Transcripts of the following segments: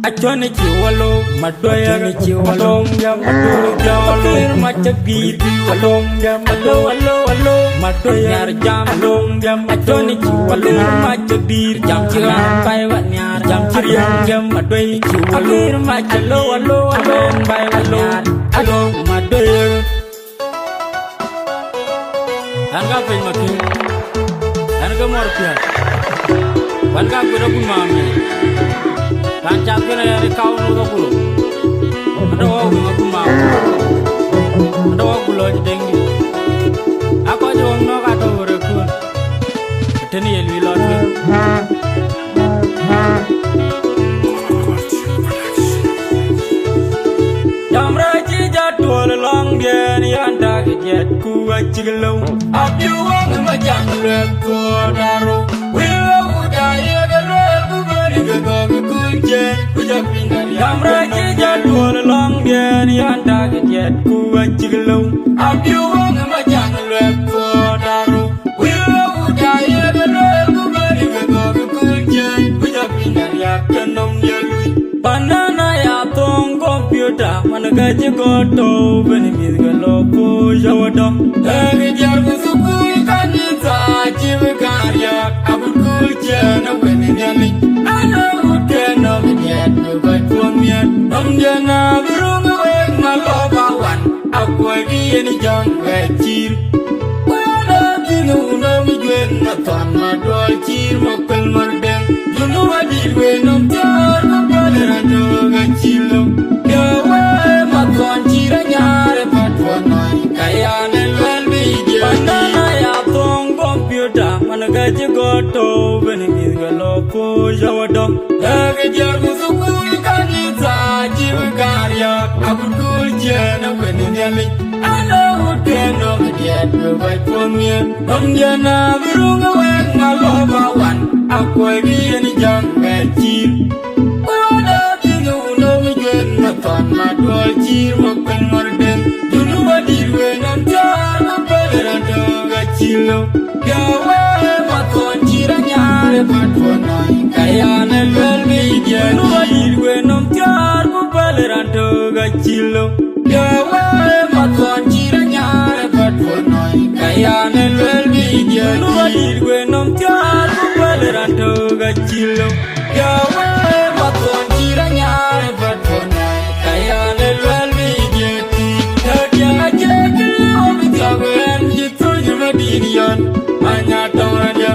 Achone chiwalo, madoya ni chiwalo, madolo jalo, machagiti, alonga, alo, madoya jamalo, achone chiwalo, machadir, jam chiran, pai wanyar, jam chirian, madoya chiwalo, machalo, pai wanyar, alo, madoya. Anga pen makin, anga morpia, anga kurabu mami. Rancak kena yang kau nunggu puluh, ada orang aku mau, ada orang pulau jengi. Aku aja orang nak ada berikut, ini yang wilon. Jam raji jadwal long dia ni anda kejet kuat cigelau. Abdi wang macam lekor daru, wilau udaya galwal kuberi gegog kujen. Jam raji jadwal long dia ni anda kejet kuat cigelau. Abdi wang macam lekor daru, wilau udaya galwal kuberi gegog kujen. Bujak pindah ya kenong jalui. Banana ya tong computer mana gaji goto beni mis galopo jawado lagi jar busukui kanita jiwa karya abul kujana beni nyali ana utena menyet buat puamian namjana berunga wek malobawan aku lagi ni jang kecil wana tinu nami juen natan madol cir mokal mardeng junu wajib wenom jar Rado kecil, gawe makan ciranya repot naik kaya nelal video. Banana ya tong computer mana gaji goto benimir galopo jawado. Lagi jar busukui kanita jiwa karya abul kujana benimir. Ana uteno kejat buat puamian. Namjana berunga wek malobawan aku lagi ni jang kecil. Matan madwal cir makan mardeng Dulu badir wenam jar mapeleran doga cilo Gawe maton ciranya repat wanai Kaya nelwel media Dulu badir wenam jar mapeleran doga cilo Gawe maton ciranya repat wanai Kaya nelwel media Dulu badir wenam jar mapeleran doga cilo Gawe maton ciranya repat wanai Hanya tahunya,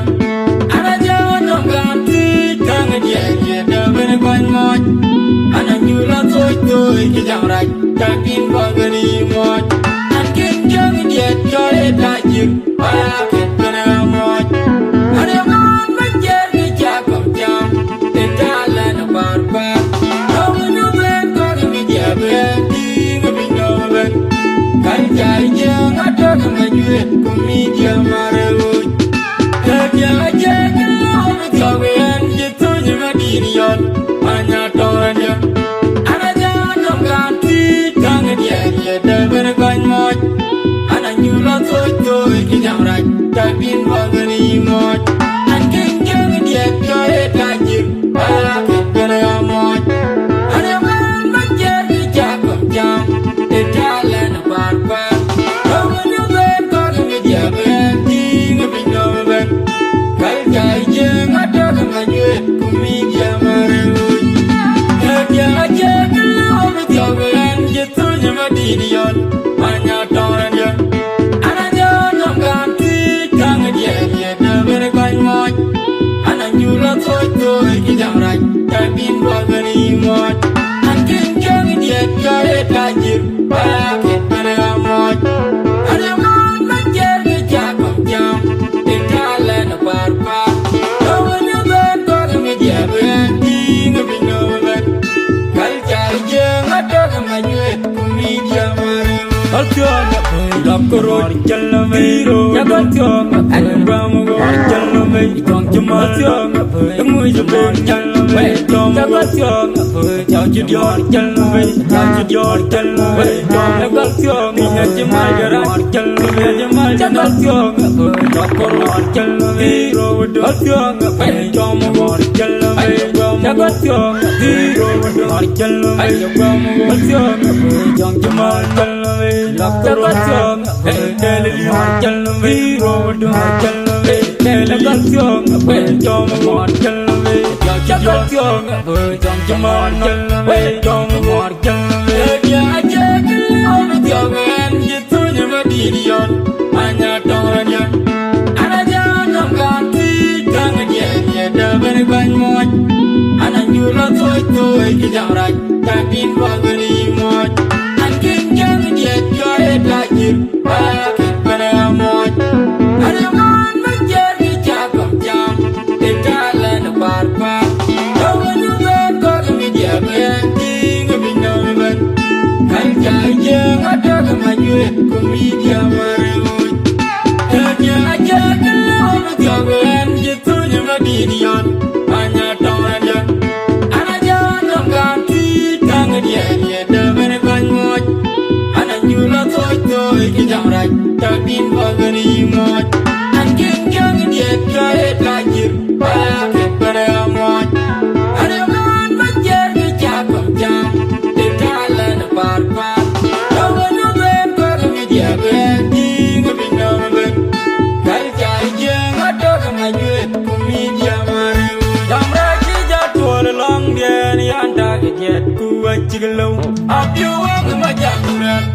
anak jangan ganti, jangan dia dah berbanyak. Anak nyulat soy kijang rai, jakin bagani mot. Anak jangan dia cari tajir, pakai penamot. Ada man menjadi cakap jam, jalan barbar. Kau menyumbang kau media berhenti ngebinggawan. Kan cari jeng ada kemajuan, media marah. Aja kalau berkawan gitu juga dirian banyak tahunya anak jangan ganti jangan dia dah berbanyak anak nyulat soy kijang rai tapi bagani mot anak jangan dia cari tajir pakai penamot ada man menjadi cakap jam di jalan barbar kau menyumbang kau media berhenti ngebinggawan Kajeng ada kemajuan media marah. Aja kalau berjalan gitu cuma dirian banyak tahunya. Anak jangan ganti jangan dia dah berbanyak. Anak nyulat soy kijang rai tapi bagani mot. Anak jangan dia cari tajir pakai penamot. Ada man menjadi cakap jam di jalan barbar. Kau menyumbang kau media berhenti ngebinggawan. Kali cari jeng ada kemajuan media marah. Alkian dak koror jalan mero. Jabat yang alam gor jalan mero. Kong cuma yang temu jalan jalan mero. Jabat yang jauh jujur jalan mero. Jauh jujur jalan mero. Jabat yang minyak jemal gerak jalan mero. Jabat yang dak koror jalan mero. Jabat yang jauh gor jalan mero. Chagationg Hero Marcelo Chagationg Jong Jamal Chagationg Deli Marcelo Hero Marcelo Chagationg Jong Marcelo Chagationg Jong Jamal Jong Marcelo Ya Jagationg Jangan gitu nyemedion hanya tawanya Anajan ganti tangan dia dapat banyak anak nyulat toy kijang tapi bagani mot angin jangan dia joy lagi pakai pada mot ada man menjadi cakap jam detalan barpa kawan juga kau media berhenti ngebinau ben kan jajang ada kemajuan komedia marut kerja aja kalau jangan gitu nyemedion hanya tawanya anak jangan ganti tangan dia dapat banyak anak nyulat toy kijang tapi bagani mot angin jangan dia joy lagi pakai pada mot ada man menjadi cakap jam detalan barpa kawan juga kau media berhenti ngebinau ben kerja aja ada kemajuan komedia marut Jamraki jatuh long dia ni anda kejet kuat cigelau apiu ang macam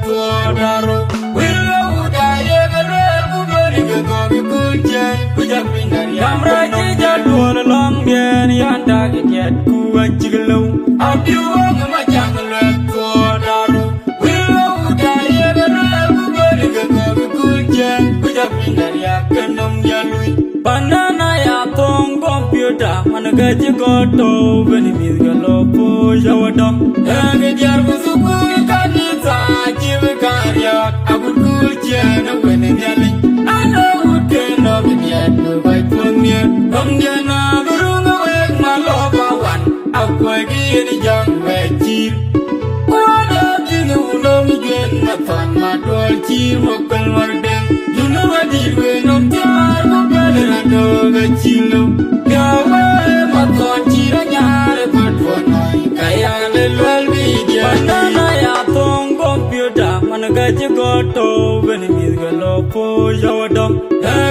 tua daru wilau daya gerar kuberi kegogi kujan kujak pindah Jamraki jatuh long dia ni anda kejet kuat cigelau apiu ang macam tua daru wilau daya gerar kuberi kegogi kujan kujak pindah ya kenong jalui Banana ya tong komputer mana gaji koto beni misgalopo jawadam Ngejar musuhku kanita karya aku kujen beni nyali Ana uten no binyet baik pengnya Kamjana burung awek malopawan aku gini jang becir Wada tinu no migen matan madol cir mokal mardeng Dunu wadi wenom tiar Rado kecil gawe maton ciranya bertonai kaya lelwal bija banana ya tong komputer mana gaji goto benimir galopo jawadam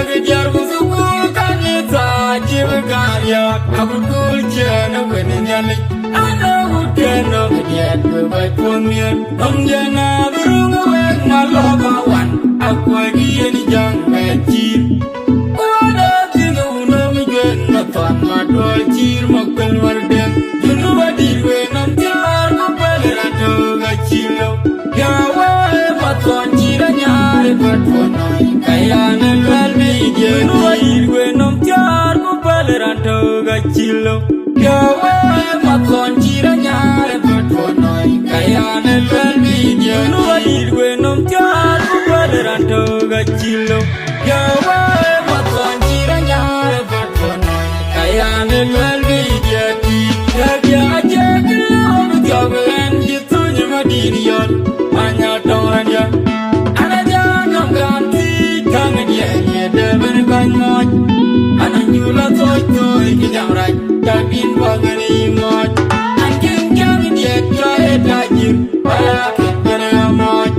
kejar musuhku kanita jiwa aku kujan beninyali ada udan kejet bebaik pengir Kamjana burung awek malopawan aku gini jang becir Matan madol cir mokal wardeng Junu badir wenam tiar mopal rado gacilo Gawe matan ciranya repat ponai Kaya nelwal media Junu badir wenam tiar mopal rado gacilo Gawe matan ciranya repat ponai Kaya nelwal media Junu badir wenam tiar mopal rado gacilo Gawe matan ciranya repat Kaya nelwal bijati Kerja aja kalau jangan gitu nyemedion hanya tawanya anak jangan ganti tangan dia dapat banyak anak nyulat toy kijang tapi bagani mot angin jangan dia joy lagi pakai pada mot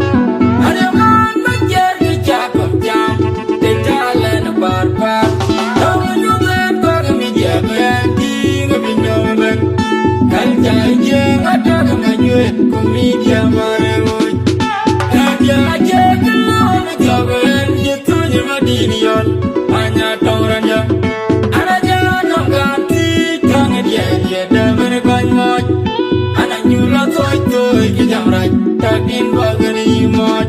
ada man menjadi cakap jam detalan barpa berhenti ngebinau ben kerja aja ada kemajuan komedia marut kerja aja kalau jangan gitu nyemedion hanya tawanya anak jangan ganti tangan dia dapat banyak anak nyulat toy kijang tapi bagani mot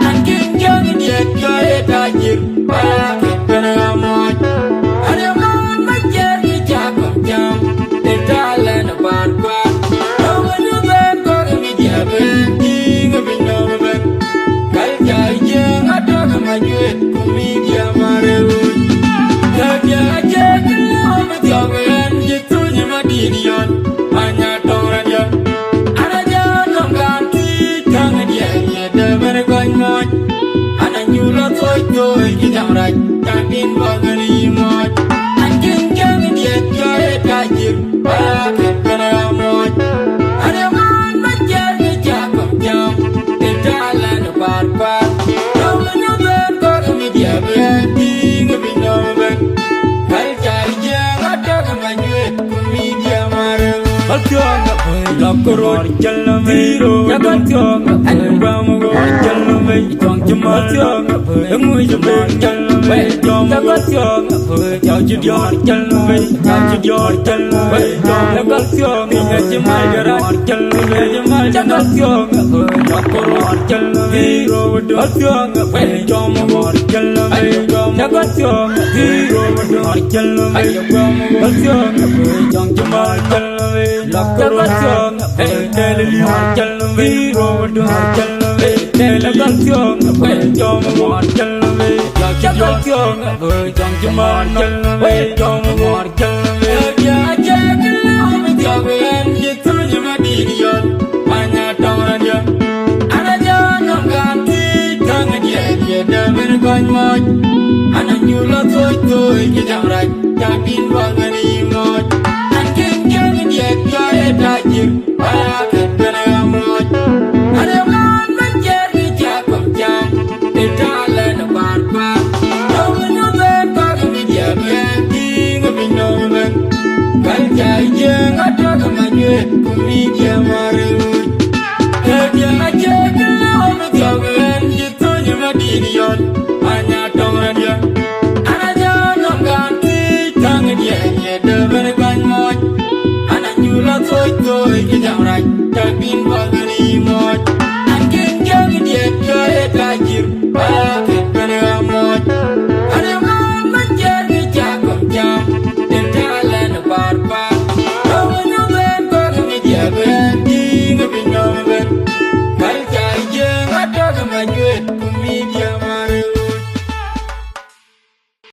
angin jangan dia joy lagi pakai pada mot ada Detalan barpa kawan juga kau media berhenti Altyong Lokoro Jalame Yakatong Alabama Jalame Tong Jamatong Ngui Jabe Jalame Yakatong Yajudior Jalame Yajudior Jalame Yakatong Yajamagara Jalame Yakatong Lokoro Jalame Altyong Jamu Jalame Yakatong Jalame Altyong Jong Jamal Jalame Lakatong Delili Jalame Rodo Jalame Lakatong Jamu Jalame Yakatong Jong Jamal Jalame Jamu Jalame Jajaklah Jagan Jitu Jamadirion Banyak tawaran dia Anak jangan ganti Tangan dia Dabar konmoj Anak nyulat Toy Kijang rai Jakin bangan imoj Tajir, ayakat beramoj. Ada man menjadi jakom jam, detalan barbar. Nongan kami dia ganti ngabinoman. Kalcai jeng ada kemaju, kami dia marut. Kerja aja kalau menjauhan itu cuma dirion, hanya tongan dia. Anak jangan ganti tangan dia depan konmoj. Toy kijang rai, tapi bagani